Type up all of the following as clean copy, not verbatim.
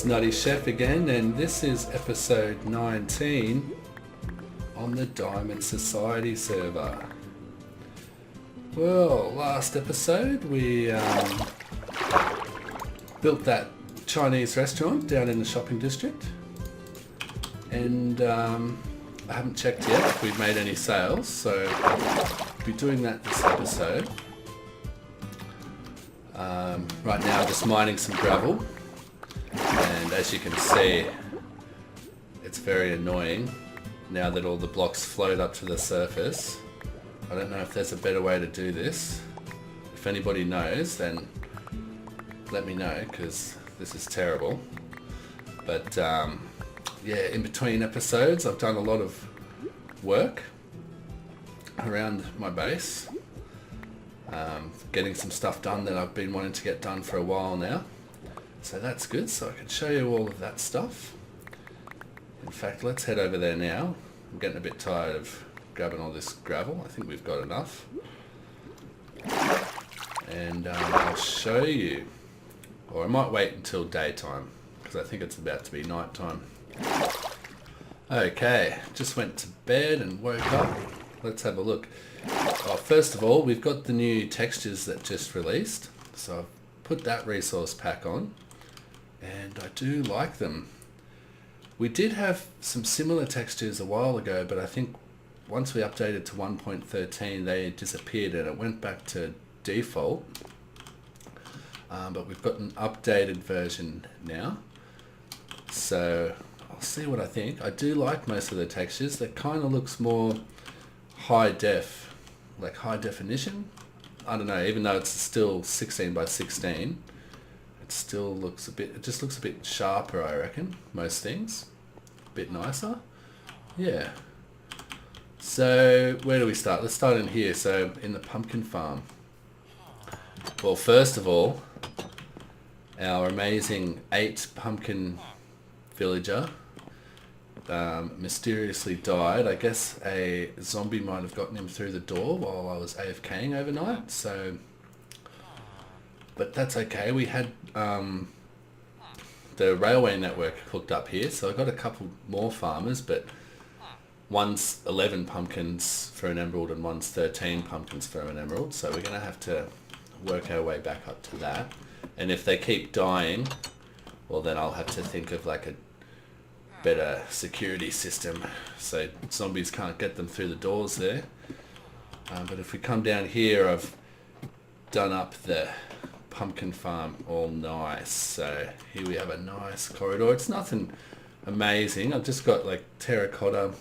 NuttyChef again, and this is episode 19 on the Diamond Society server. Well, last episode we built that Chinese restaurant down in the shopping district, and I haven't checked yet if we've made any sales, so I'll be doing that this episode. Right now just mining some gravel, and as you can see it's very annoying now that all the blocks float up to the surface. I don't know if there's a better way to do this. If anybody knows, then let me know, because this is terrible. But yeah, in between episodes I've done a lot of work around my base, getting some stuff done that I've been wanting to get done for a while now. So that's good, so I can show you all of that stuff. In fact, let's head over there now. I'm getting a bit tired of grabbing all this gravel. I think we've got enough. And I'll show you, or I might wait until daytime, because I think it's about to be night time. Okay, just went to bed and woke up. Let's have a look. Oh, first of all, we've got the new textures that just released. So I've put that resource pack on, and I do like them. We did have some similar textures a while ago, but I think once we updated to 1.13 they disappeared and it went back to default. But we've got an updated version now, so I'll see what I think. I do like most of the textures. That kind of looks more high def, like high definition. I don't know, even though it's still 16 by 16, it still looks a bit, it just looks a bit sharper, I reckon. Most things a bit nicer. Yeah, so where do we start? Let's start in here. So in the pumpkin farm, well, first of all, our amazing 8 pumpkin villager mysteriously died. I guess a zombie might have gotten him through the door while I was AFKing overnight, so, but that's okay. We had the railway network hooked up here, so I got a couple more farmers, but one's 11 pumpkins for an emerald and one's 13 pumpkins for an emerald, so we're gonna have to work our way back up to that. And if they keep dying, well, then I'll have to think of like a better security system so zombies can't get them through the doors there. But if we come down here, I've done up the pumpkin farm all nice. So here we have a nice corridor. It's nothing amazing. I've just got like terracotta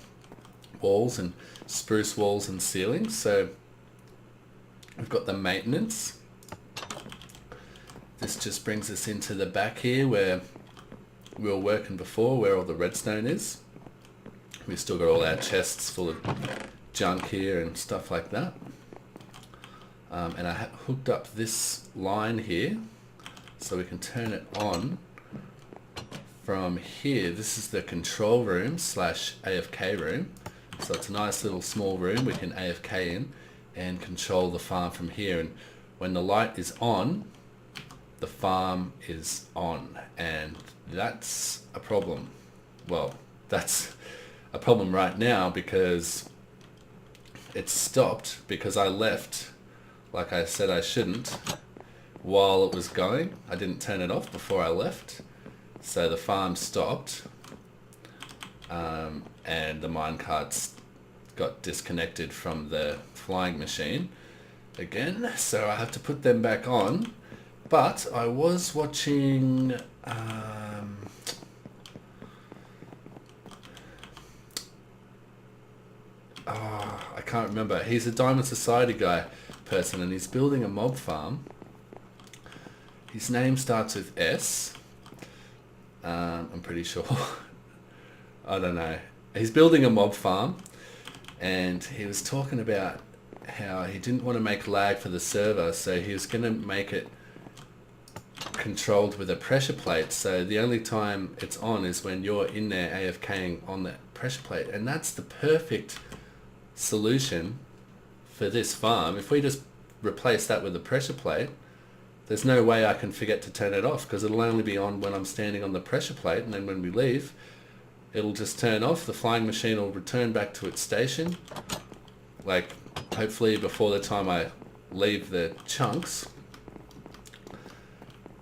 walls and spruce walls and ceilings. So we've got the maintenance. This just brings us into the back here where we were working before, where all the redstone is. We've still got all our chests full of junk here and stuff like that. And I hooked up this line here so we can turn it on from here. This is the control room / AFK room. So it's a nice little small room we can AFK in and control the farm from here. And when the light is on, the farm is on, and that's a problem. Well, that's a problem right now because it's stopped because I left, like I said I shouldn't, while it was going. I didn't turn it off before I left, so the farm stopped, and the minecarts got disconnected from the flying machine again, so I have to put them back on. But I was watching I can't remember. He's a Diamond Society guy person, and he's building a mob farm. His name starts with S. I'm pretty sure. I don't know. He's building a mob farm, and he was talking about how he didn't want to make lag for the server, so he was going to make it controlled with a pressure plate, so the only time it's on is when you're in there AFKing on that pressure plate. And that's the perfect solution for this farm. If we just replace that with a pressure plate, there's no way I can forget to turn it off, because it'll only be on when I'm standing on the pressure plate, and then when we leave, it'll just turn off. The flying machine will return back to its station, like hopefully before the time I leave the chunks.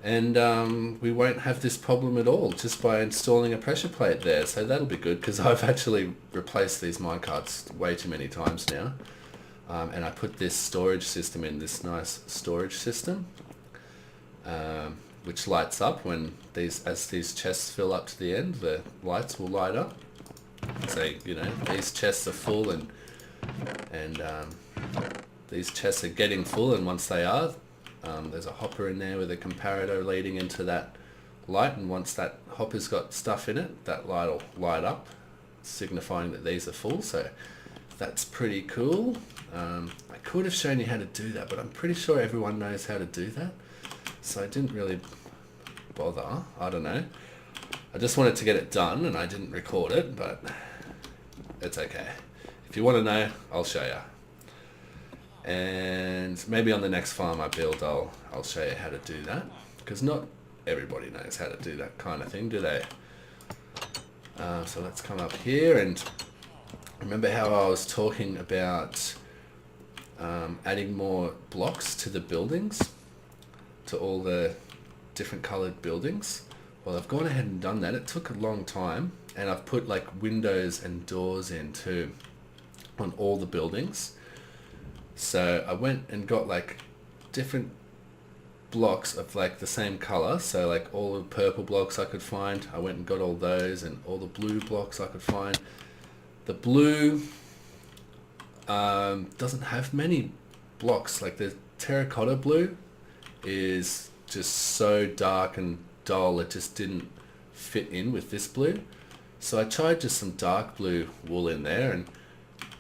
And we won't have this problem at all just by installing a pressure plate there. So that'll be good, because I've actually replaced these minecarts way too many times now. And I put this storage system in, this nice storage system, which lights up when as these chests fill up to the end, the lights will light up. So, you know, these chests are full, and these chests are getting full, and once they are, there's a hopper in there with a comparator leading into that light, and once that hopper's got stuff in it, that light will light up, signifying that these are full. So that's pretty cool. I could have shown you how to do that, but I'm pretty sure everyone knows how to do that, so I didn't really bother. I don't know. I just wanted to get it done, and I didn't record it, but it's okay. If you want to know, I'll show you. And maybe on the next farm I build, I'll show you how to do that, because not everybody knows how to do that kind of thing, do they? So let's come up here, and remember how I was talking about adding more blocks to the buildings, to all the different colored buildings? Well, I've gone ahead and done that. It took a long time, and I've put like windows and doors in too on all the buildings. So I went and got like different blocks of like the same color, so like all the purple blocks I could find, I went and got all those, and all the blue blocks I could find. The blue doesn't have many blocks. Like the terracotta blue is just so dark and dull, it just didn't fit in with this blue. So I tried just some dark blue wool in there, and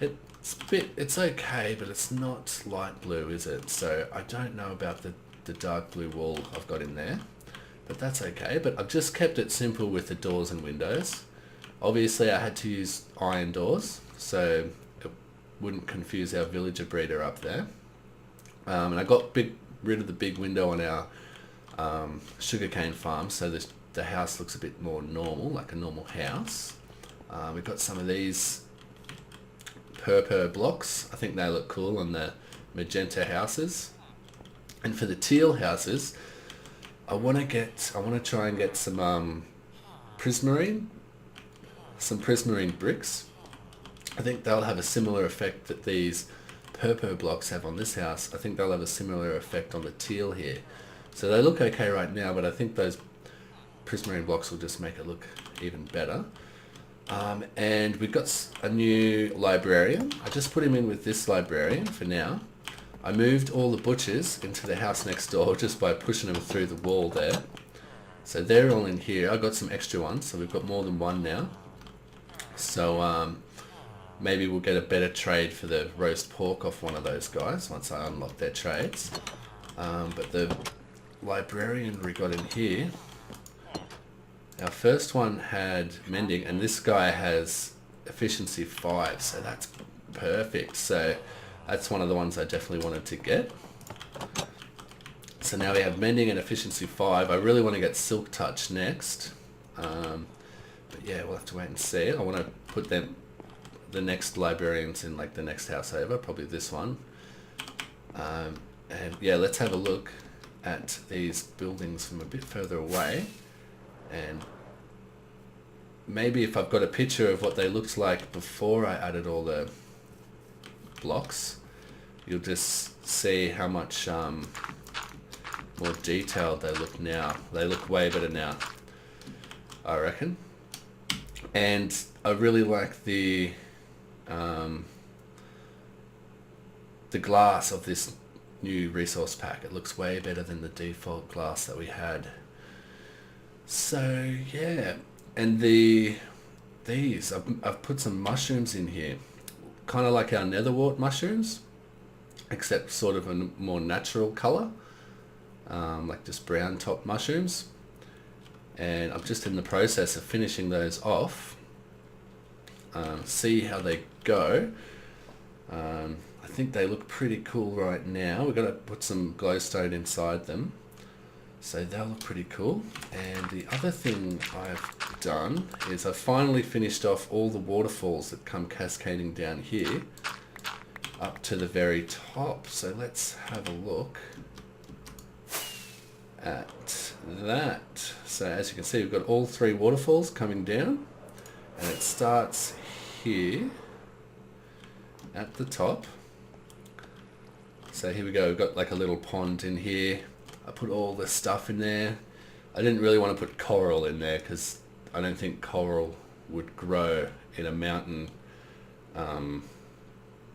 it's okay, but it's not light blue, is it? So I don't know about the dark blue wool I've got in there, but that's okay. But I've just kept it simple with the doors and windows. Obviously I had to use iron doors, so it wouldn't confuse our villager breeder up there. And I got rid of the big window on our sugarcane farm, so the house looks a bit more normal, like a normal house. We've got some of these purple blocks. I think they look cool on the magenta houses. And for the teal houses, I want to try and get some prismarine bricks. I think they'll have a similar effect that these purple blocks have on this house. I think they'll have a similar effect on the teal here. So they look okay right now, but I think those prismarine blocks will just make it look even better. And we've got a new librarian. I just put him in with this librarian for now. I moved all the butchers into the house next door just by pushing them through the wall there. So they're all in here. I got some extra ones, so we've got more than one now. So maybe we'll get a better trade for the roast pork off one of those guys once I unlock their trades. But the librarian we got in here, our first one had mending, and this guy has efficiency 5, so that's perfect. So that's one of the ones I definitely wanted to get. So now we have mending and efficiency 5. I really want to get silk touch next, but yeah, we'll have to wait and see. I want to put the next librarians in like the next house over, probably this one. And yeah, let's have a look at these buildings from a bit further away, and maybe if I've got a picture of what they looked like before I added all the blocks, you'll just see how much more detailed they look now. They look way better now, I reckon. And I really like the glass of this new resource pack. It looks way better than the default glass that we had. So yeah, and these I've put some mushrooms in here, kind of like our netherwort mushrooms, except sort of a more natural color, like just brown top mushrooms. And I'm just in the process of finishing those off. See how they go. I think they look pretty cool right now. We've got to put some glowstone inside them. So they'll look pretty cool. And the other thing I've done is I've finally finished off all the waterfalls that come cascading down here up to the very top. So let's have a look at that. So as you can see, we've got all 3 waterfalls coming down, and it starts here at the top. So here we go, we've got like a little pond in here. I put all the stuff in there. I didn't really want to put coral in there because I don't think coral would grow in a mountain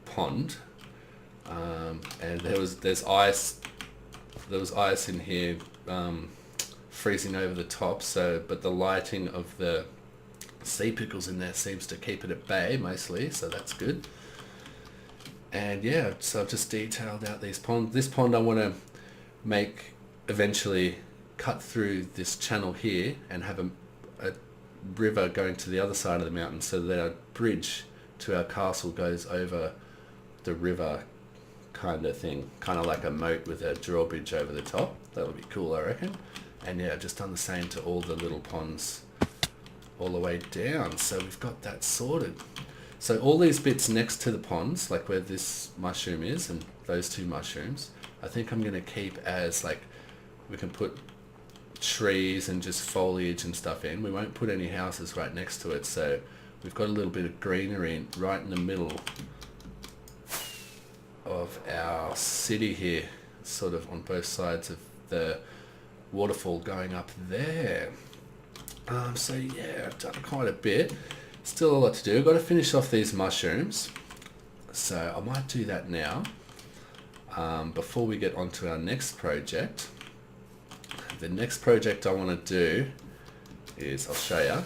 pond. And there's ice. There was ice in here, freezing over the top. So, but the lighting of the sea pickles in there seems to keep it at bay mostly. So that's good. And yeah, so I've just detailed out these ponds. This pond I want to make eventually cut through this channel here and have a river going to the other side of the mountain, so that our bridge to our castle goes over the river kind of thing, kind of like a moat with a drawbridge over the top. That would be cool, I reckon. And yeah, I've just done the same to all the little ponds all the way down, so we've got that sorted. So all these bits next to the ponds, like where this mushroom is and those 2 mushrooms, I think I'm going to keep as like, we can put trees and just foliage and stuff in. We won't put any houses right next to it, so we've got a little bit of greenery right in the middle of our city here, sort of on both sides of the waterfall going up there. So yeah, I've done quite a bit. Still a lot to do. I've got to finish off these mushrooms, so I might do that now before we get on to our next project. The next project I want to do is, I'll show you.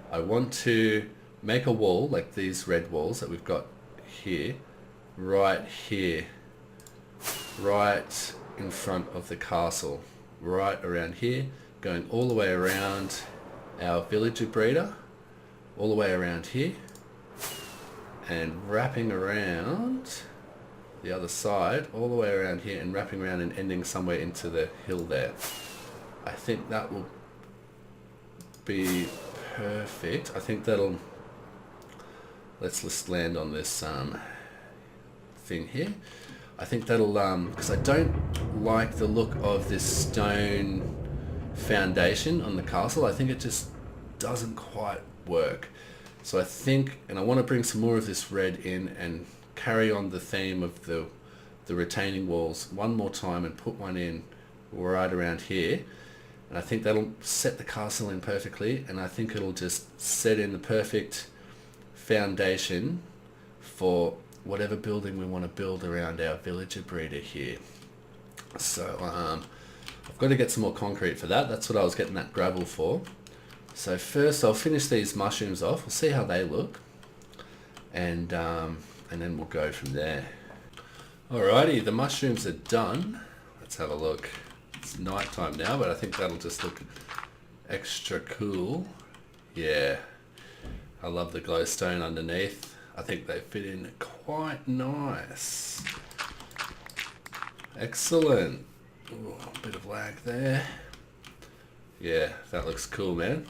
I want to make a wall like these red walls that we've got here, right in front of the castle, right around here, going all the way around our villager breeder, all the way around here, and wrapping around the other side, all the way around here, and wrapping around and ending somewhere into the hill there. I think that will be perfect. I think that'll, let's just land on this thing here. I think that'll, because I don't like the look of this stone foundation on the castle. I think it just doesn't quite work. So I think, and I want to bring some more of this red in and carry on the theme of the retaining walls one more time and put one in right around here. And I think that'll set the castle in perfectly, and I think it'll just set in the perfect foundation for whatever building we want to build around our villager breeder here. So I've got to get some more concrete for that. That's what I was getting that gravel for. So first I'll finish these mushrooms off. We'll see how they look, and then we'll go from there. Alrighty, the mushrooms are done. Let's have a look. It's night time now, but I think that'll just look extra cool. Yeah, I love the glowstone underneath. I think they fit in quite nice. Excellent. Ooh, a bit of lag there. Yeah, that looks cool, man.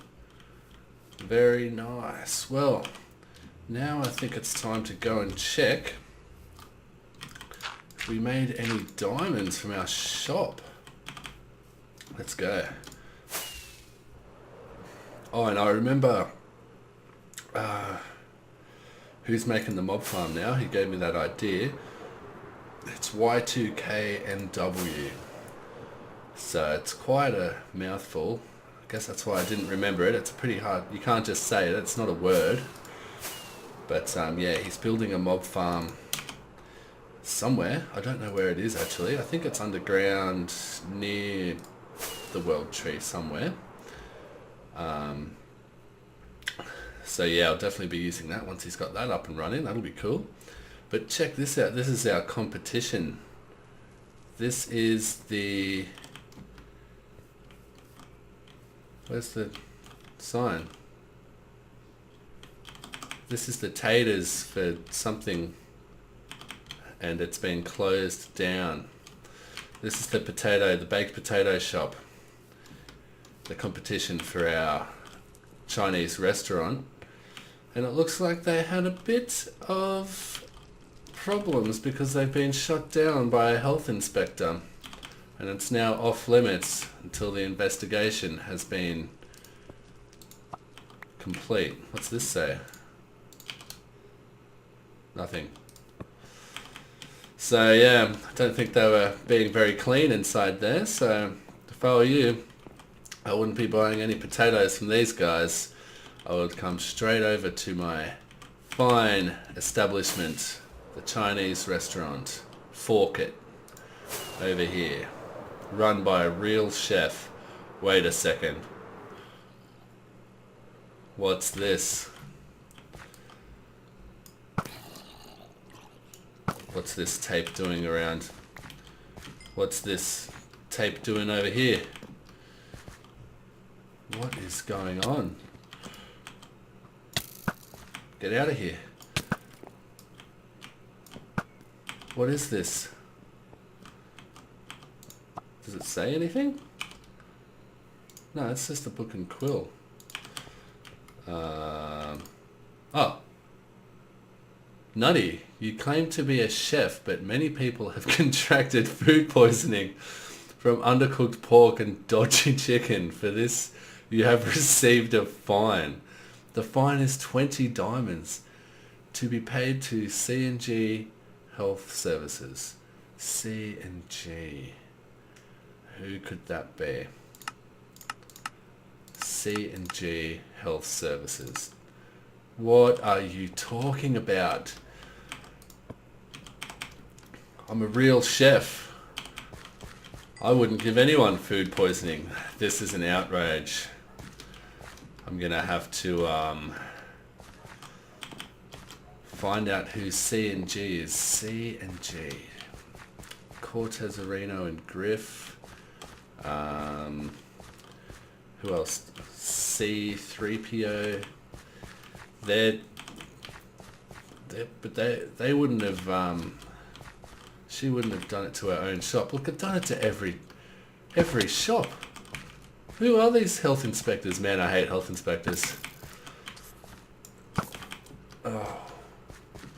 Very nice. Well, now I think it's time to go and check if we made any diamonds from our shop. Let's go. Oh, and I remember who's making the mob farm now. He gave me that idea. It's Y2KNW. So it's quite a mouthful. I guess that's why I didn't remember it. It's pretty hard. You can't just say it. It's not a word. But yeah, he's building a mob farm somewhere. I don't know where it is actually. I think it's underground near the World Tree somewhere. So yeah, I'll definitely be using that once he's got that up and running. That'll be cool. But check this out. This is our competition. This is the... Where's the sign? This is the taters for something, and it's been closed down. This is the baked potato shop. The competition for our Chinese restaurant. And it looks like they had a bit of problems because they've been shut down by a health inspector. And it's now off limits until the investigation has been complete. What's this say? Nothing. So yeah, I don't think they were being very clean inside there. So if I were you, I wouldn't be buying any potatoes from these guys. I would come straight over to my fine establishment, the Chinese restaurant, Fork It, over here, run by a real chef. Wait a second. What's this? What's this tape doing around? What's this tape doing over here? What is going on? Get out of here. What is this? Does it say anything? No, it's just a book and quill. Oh. Nutty, you claim to be a chef, but many people have contracted food poisoning from undercooked pork and dodgy chicken. For this, you have received a fine. The fine is 20 diamonds to be paid to C&G Health Services. C&G. Who could that be? C&G Health Services. What are you talking about? I'm a real chef. I wouldn't give anyone food poisoning. This is an outrage. I'm gonna have to find out who C&G is. C&G. Cortez Areno and Griff. Who else? C3PO. They wouldn't have. She wouldn't have done it to her own shop. Look, I've done it to every shop. Who are these health inspectors? Man, I hate health inspectors. Oh,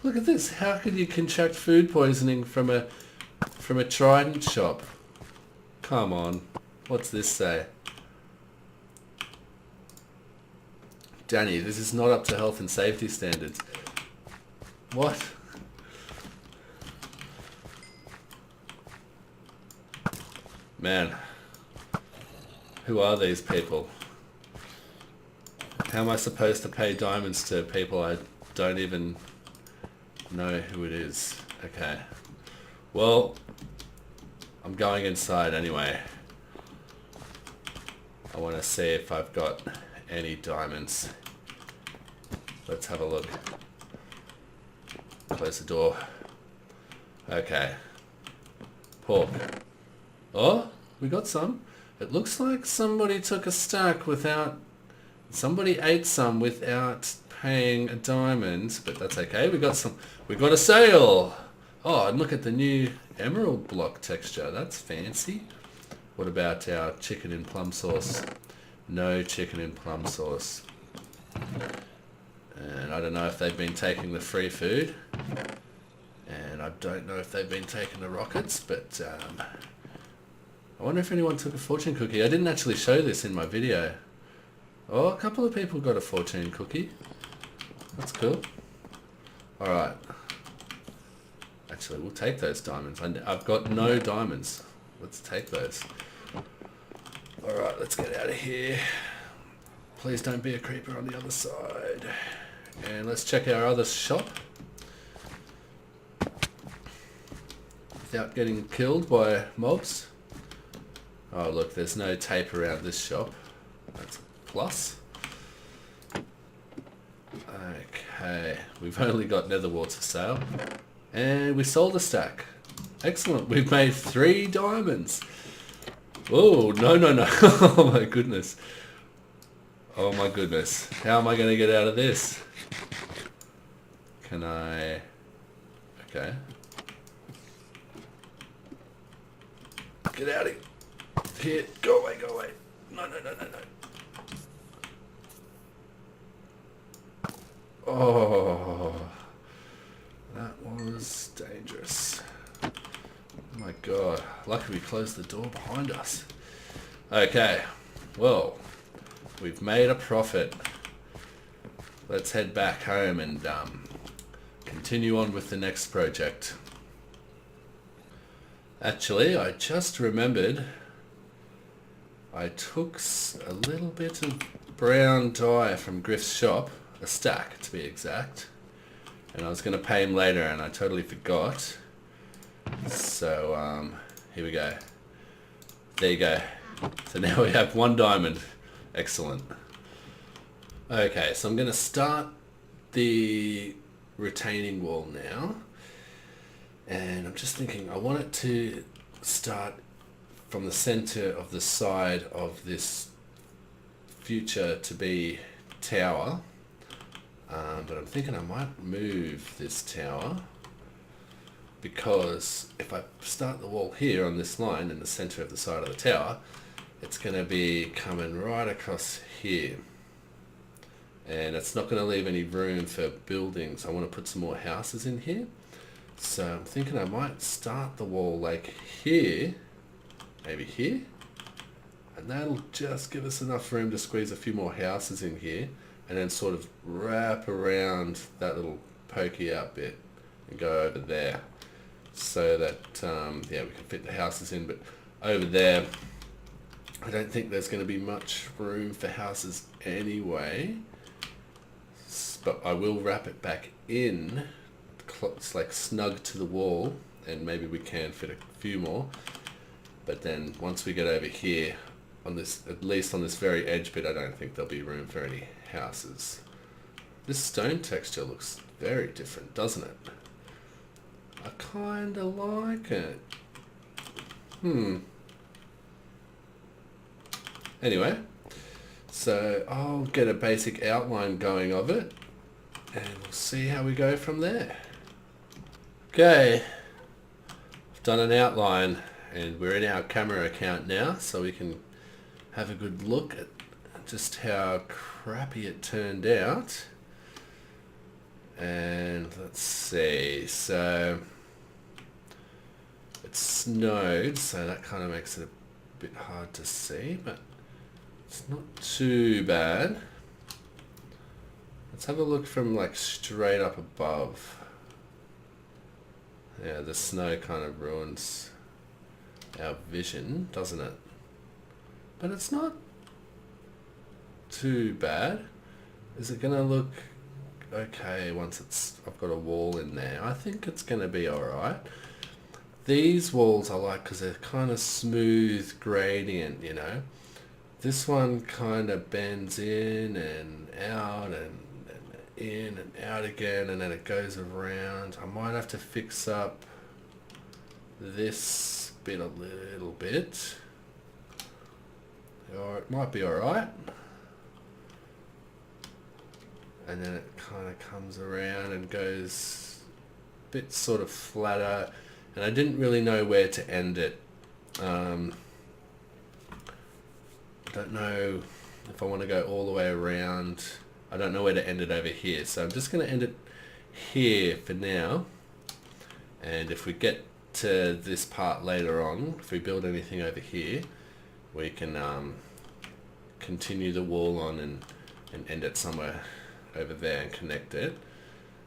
look at this. How could you contract food poisoning from a Trident shop? Come on. What's this say? Danny, this is not up to health and safety standards. What? Man. Who are these people? How am I supposed to pay diamonds to people I don't even know who it is? Okay. Well, I'm going inside anyway. I want to see if I've got any diamonds. Let's have a look. Close the door. Okay. Pork. Oh, we got some. It looks like somebody took a stack without... Somebody ate some without paying a diamond, but that's okay. We got some. We got a sale. Oh, and look at the new emerald block texture. That's fancy. What about our chicken in plum sauce? No chicken in plum sauce. And I don't know if they've been taking the free food. And I don't know if they've been taking the rockets, but I wonder if anyone took a fortune cookie. I didn't actually show this in my video. Oh, a couple of people got a fortune cookie. That's cool. Alright. Actually, we'll take those diamonds. I've got no diamonds. Let's take those. Alright, let's get out of here. Please don't be a creeper on the other side. And let's check our other shop. Without getting killed by mobs. Oh look, there's no tape around this shop. That's a plus. Okay, we've only got nether warts for sale. And we sold a stack. Excellent, we've made 3 diamonds. Oh, no. Oh my goodness. Oh my goodness. How am I going to get out of this? Can I... Okay. Get out of here. Go away, go away. No. Oh, that was dangerous. Oh my god. Lucky we closed the door behind us. Okay, well, we've made a profit. Let's head back home and continue on with the next project. Actually, I just remembered I took a little bit of brown dye from Griff's shop, a stack to be exact, and I was going to pay him later and I totally forgot. So here we go. There you go. So now we have 1 diamond. Excellent. Okay, so I'm going to start the retaining wall now. And I'm just thinking, I want it to start from the center of the side of this future to be tower. But I'm thinking I might move this tower, because if I start the wall here on this line in the center of the side of the tower, it's going to be coming right across here. And it's not going to leave any room for buildings. I want to put some more houses in here. So I'm thinking I might start the wall like here, maybe here, and that'll just give us enough room to squeeze a few more houses in here, and then sort of wrap around that little pokey out bit and go over there, so that yeah, we can fit the houses in. But over there, I don't think there's going to be much room for houses anyway, but I will wrap it back in. It's like snug to the wall, and maybe we can fit a few more. But then once we get over here on this, at least on this very edge bit, I don't think there'll be room for any houses. This stone texture looks very different, doesn't it? I kinda like it. Anyway, so I'll get a basic outline going of it, and we'll see how we go from there. Okay, I've done an outline, and we're in our camera account now, so we can have a good look at just how crappy it turned out. And let's see, so it snowed, so that kind of makes it a bit hard to see, but it's not too bad. Let's have a look from like straight up above. Yeah, the snow kind of ruins our vision, doesn't it? But it's not too bad. Is it gonna look okay once I've got a wall in there? I think it's gonna be alright. These walls I like because they're kind of smooth gradient, you know. This one kind of bends in and out and in and out again, and then it goes around. I might have to fix up this bit a little bit, or it might be alright. And then it kind of comes around and goes a bit sort of flatter, and I didn't really know where to end it. I don't know if I want to go all the way around. I don't know where to end it over here, so I'm just going to end it here for now. And if we get to this part later on, if we build anything over here, we can continue the wall on and end it somewhere over there and connect it.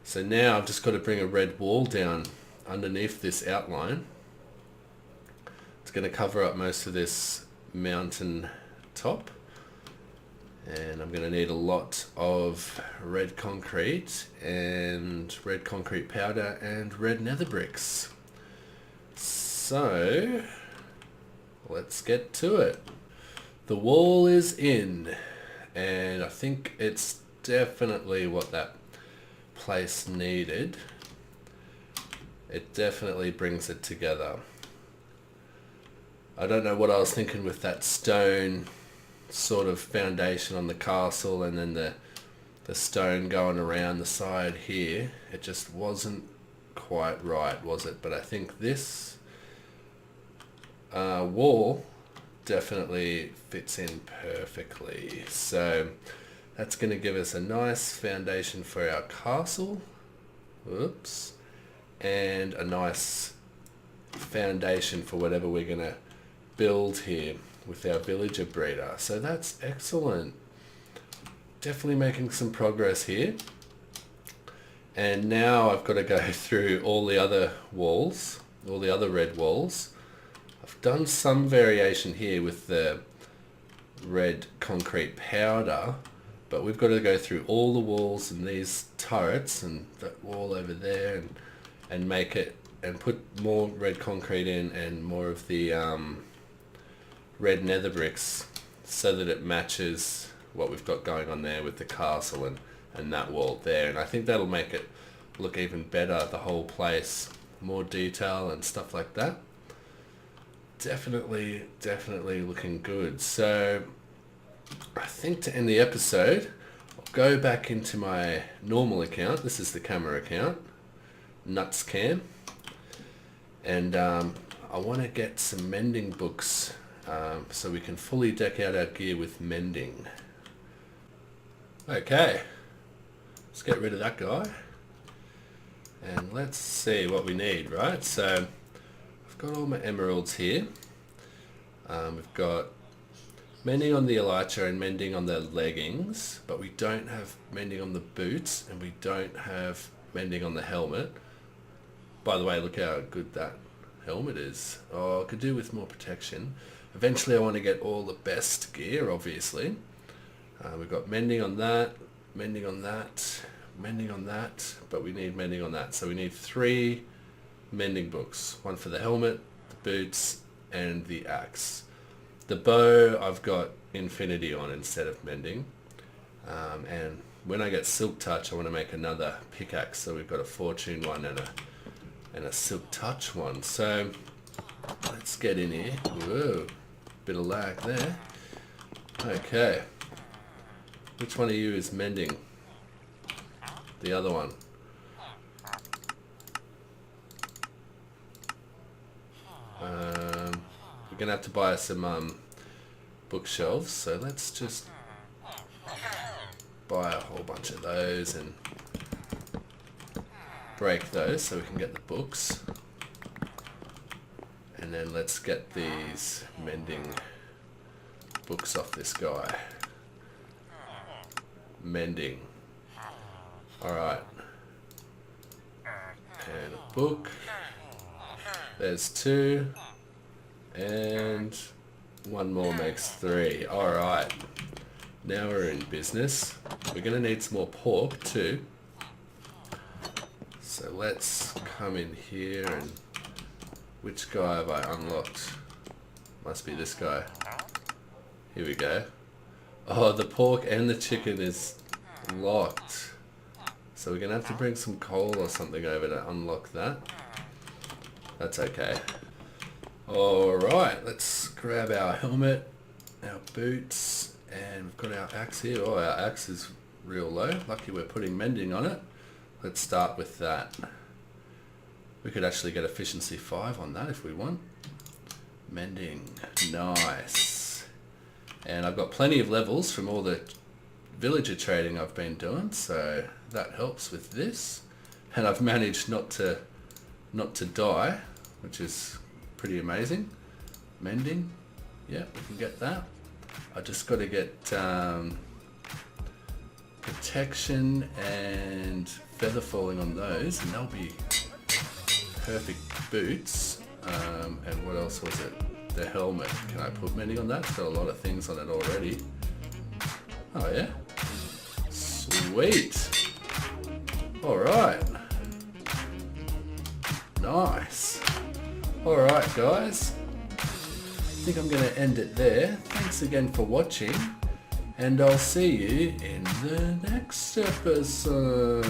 So now I've just got to bring a red wall down underneath this outline. It's going to cover up most of this mountain top. And I'm going to need a lot of red concrete and red concrete powder and red nether bricks. So let's get to it. The wall is in, and I think it's definitely what that place needed. It definitely brings it together. I don't know what I was thinking with that stone sort of foundation on the castle, and then the stone going around the side here. It just wasn't quite right, was it? But I think this wall definitely fits in perfectly. So that's going to give us a nice foundation for our castle. Oops. And a nice foundation for whatever we're going to build here with our villager breeder. So that's excellent. Definitely making some progress here. And now I've got to go through all the other walls, all the other red walls. I've done some variation here with the red concrete powder, but we've got to go through all the walls and these turrets and that wall over there and make it, and put more red concrete in and more of the red nether bricks so that it matches what we've got going on there with the castle and that wall there. And I think that'll make it look even better, the whole place, more detail and stuff like that. Definitely looking good. So I think to end the episode, I'll go back into my normal account. This is the camera account, NuttyChef, and I want to get some mending books so we can fully deck out our gear with mending. Okay, let's get rid of that guy and let's see what we need, right? So I've got all my emeralds here. We've got mending on the elytra and mending on the leggings, but we don't have mending on the boots and we don't have mending on the helmet. By the way, look how good that helmet is. Oh, I could do with more protection. Eventually I want to get all the best gear, obviously. We've got mending on that, mending on that, mending on that, but we need mending on that. So we need 3 mending books. One for the helmet, the boots, and the axe. The bow I've got infinity on instead of mending. And when I get silk touch, I want to make another pickaxe. So we've got a fortune one and a silk touch one. So let's get in here. Whoa, bit of lag there. Okay. Which one of you is mending? The other one. We're gonna have to buy some bookshelves, so let's just buy a whole bunch of those and break those so we can get the books. And then let's get these mending books off this guy. Mending. Alright. And a book. There's 2. And one more makes 3. Alright. Now we're in business. We're going to need some more pork too. So let's come in here and... Which guy have I unlocked? Must be this guy. Here we go. Oh, the pork and the chicken is locked. So we're going to have to bring some coal or something over to unlock that. That's okay. Alright, let's grab our helmet, our boots, and we've got our axe here. Oh, our axe is real low. Lucky we're putting mending on it. Let's start with that. We could actually get efficiency 5 on that if we want. Mending. Nice. And I've got plenty of levels from all the villager trading I've been doing, so that helps with this. And I've managed not to die, which is pretty amazing. Mending. Yeah, we can get that. I just got to get protection and feather falling on those, and they'll be perfect boots. And what else was it? The helmet. Can I put mending on that? It's got a lot of things on it already. Oh yeah? Sweet! Alright. Nice. Alright guys. I think I'm going to end it there. Thanks again for watching. And I'll see you in the next episode.